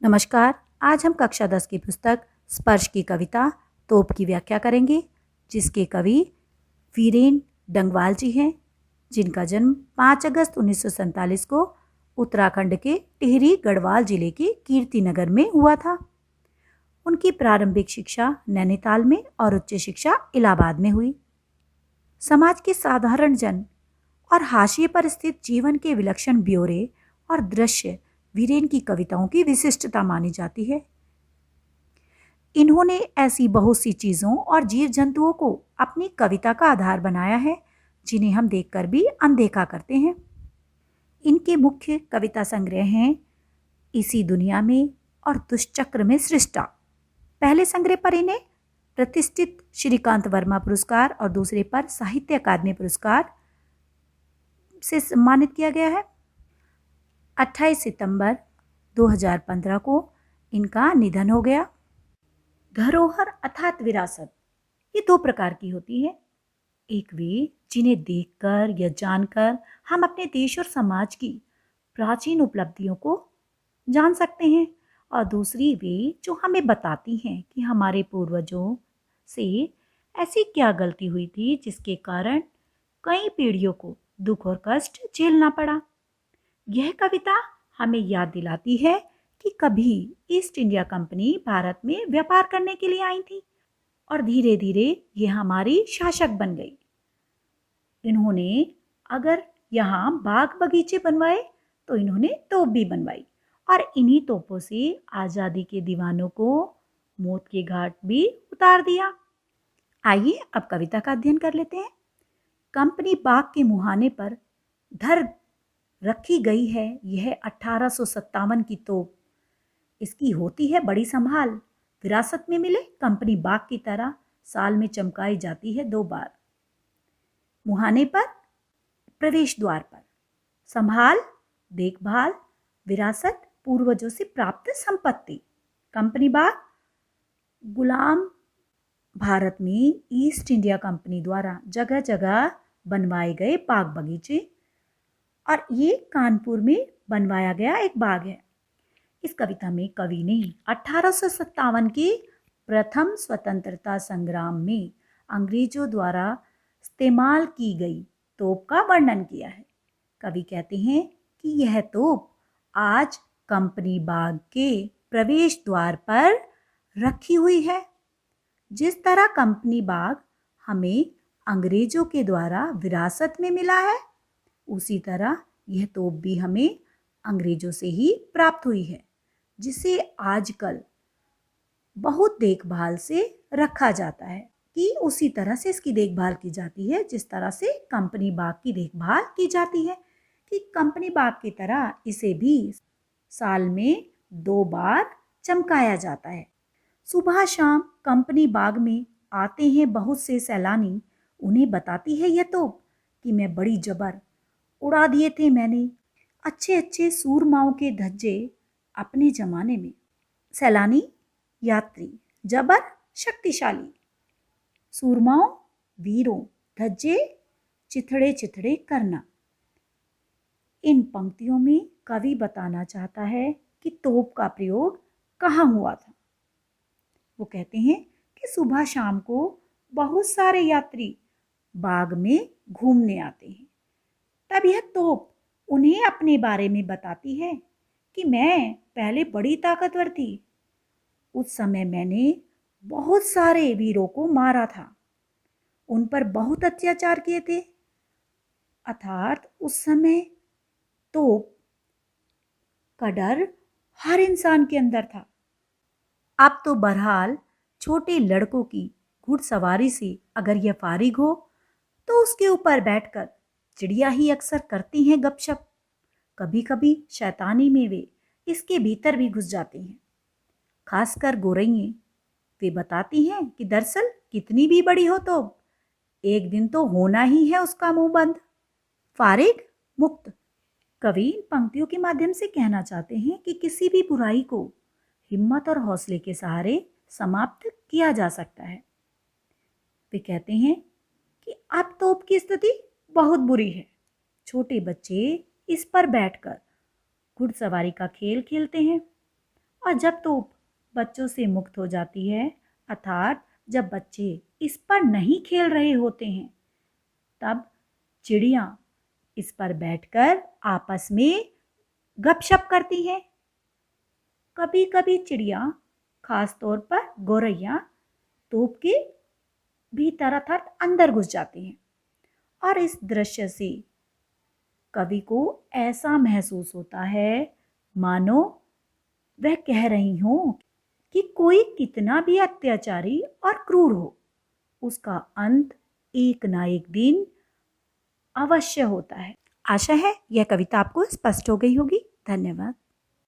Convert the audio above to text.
नमस्कार। आज हम कक्षा 10 की पुस्तक स्पर्श की कविता तोप की व्याख्या करेंगे, जिसके कवि वीरेन डंगवाल जी हैं, जिनका जन्म 5 अगस्त 1947 को उत्तराखंड के टिहरी गढ़वाल जिले के कीर्तिनगर में हुआ था। उनकी प्रारंभिक शिक्षा नैनीताल में और उच्च शिक्षा इलाहाबाद में हुई। समाज के साधारण जन और हाशिए पर स्थित जीवन के विलक्षण ब्यौरे और दृश्य वीरेन की कविताओं की विशिष्टता मानी जाती है। इन्होंने ऐसी बहुत सी चीजों और जीव जंतुओं को अपनी कविता का आधार बनाया है, जिन्हें हम देखकर भी अनदेखा करते हैं। इनके मुख्य कविता संग्रह हैं इसी दुनिया में और दुष्चक्र में सृष्टा। पहले संग्रह पर इन्हें प्रतिष्ठित श्रीकांत वर्मा पुरस्कार और दूसरे पर साहित्य अकादमी पुरस्कार से सम्मानित किया गया है। 28 सितंबर 2015 को इनका निधन हो गया। धरोहर अर्थात विरासत ये दो प्रकार की होती है। एक वे जिन्हें देखकर या जानकर हम अपने देश और समाज की प्राचीन उपलब्धियों को जान सकते हैं, और दूसरी वे जो हमें बताती हैं कि हमारे पूर्वजों से ऐसी क्या गलती हुई थी जिसके कारण कई पीढ़ियों को दुख और कष्ट झेलना पड़ा। यह कविता हमें याद दिलाती है कि कभी ईस्ट इंडिया कंपनी भारत में व्यापार करने के लिए आई थी और धीरे धीरे ये हमारी शासक बन गई। इन्होंने अगर यहाँ बाग बगीचे बनवाए तो इन्होंने तोप भी बनवाई, और इन्हीं तोपों से आज़ादी के दीवानों को मौत के घाट भी उतार दिया। आइए अब कविता का अध्ययन कर लेते हैं। कंपनी बाग के मुहाने पर धर रखी गई है यह 1857 की तोप। इसकी होती है बड़ी संभाल, विरासत में मिले कंपनी बाग की तरह साल में चमकाई जाती है 2 बार। मुहाने पर, प्रवेश द्वार पर। संभाल, देखभाल, विरासत, पूर्वजों से प्राप्त संपत्ति। कंपनी बाग गुलाम भारत में ईस्ट इंडिया कंपनी द्वारा जगह जगह बनवाए गए बाग बगीचे, और ये कानपुर में बनवाया गया एक बाग है। इस कविता में कवि ने 1857 के प्रथम स्वतंत्रता संग्राम में अंग्रेजों द्वारा इस्तेमाल की गई तोप का वर्णन किया है। कवि कहते हैं कि यह तोप आज कंपनी बाग के प्रवेश द्वार पर रखी हुई है। जिस तरह कंपनी बाग हमें अंग्रेजों के द्वारा विरासत में मिला है, उसी तरह यह तोप भी हमें अंग्रेजों से ही प्राप्त हुई है, जिसे आजकल बहुत देखभाल से रखा जाता है कि उसी तरह से इसकी देखभाल की जाती है जिस तरह से कंपनी बाग की देखभाल की जाती है, कि कंपनी बाग की तरह इसे भी साल में 2 बार चमकाया जाता है। सुबह शाम कंपनी बाग में आते हैं बहुत से सैलानी। उन्हें बताती है यह तोप कि मैं बड़ी जबर उड़ा दिए थे मैंने अच्छे अच्छे सूरमाओं के धज्जे अपने जमाने में। सैलानी, यात्री, जबर शक्तिशाली, सूरमाओं वीरों, धज्जे चिथड़े चिथड़े करना। इन पंक्तियों में कवि बताना चाहता है कि तोप का प्रयोग कहाँ हुआ था। वो कहते हैं कि सुबह शाम को बहुत सारे यात्री बाग में घूमने आते हैं, तब यह तोप उन्हें अपने बारे में बताती है कि मैं पहले बड़ी ताकतवर थी। उस समय मैंने बहुत सारे वीरों को मारा था, उन पर बहुत अत्याचार किए थे। अर्थात उस समय तोप का डर हर इंसान के अंदर था। अब तो बहरहाल छोटे लड़कों की घुड़सवारी से अगर यह फारिग हो तो उसके ऊपर बैठकर चिड़िया ही अक्सर करती हैं गपशप। कभी कभी शैतानी में वे इसके भीतर भी घुस जाती हैं। खासकर गोरैयें, वे बताती हैं कि दरअसल कितनी भी बड़ी हो तो एक दिन तो होना ही है उसका मुंह बंद, फारिग, मुक्त। कवि इन पंक्तियों के माध्यम से कहना चाहते हैं कि किसी भी बुराई को हिम्मत और हौसले के सहारे समाप्त किया जा सकता है। वे कहते हैं कि अब तोप की स्थिति बहुत बुरी है। छोटे बच्चे इस पर बैठकर घुड़सवारी का खेल खेलते हैं और जब तोप बच्चों से मुक्त हो जाती है, अर्थात जब बच्चे इस पर नहीं खेल रहे होते हैं, तब चिड़िया इस पर बैठकर आपस में गपशप करती हैं। कभी कभी चिड़िया, खास तौर पर गौरैया, तोप के भीतर अर्थात अंदर घुस जाती हैं और इस दृश्य से कवि को ऐसा महसूस होता है मानो वह कह रही हो कि कोई कितना भी अत्याचारी और क्रूर हो, उसका अंत एक ना एक दिन अवश्य होता है। आशा है यह कविता आपको स्पष्ट हो गई होगी। धन्यवाद।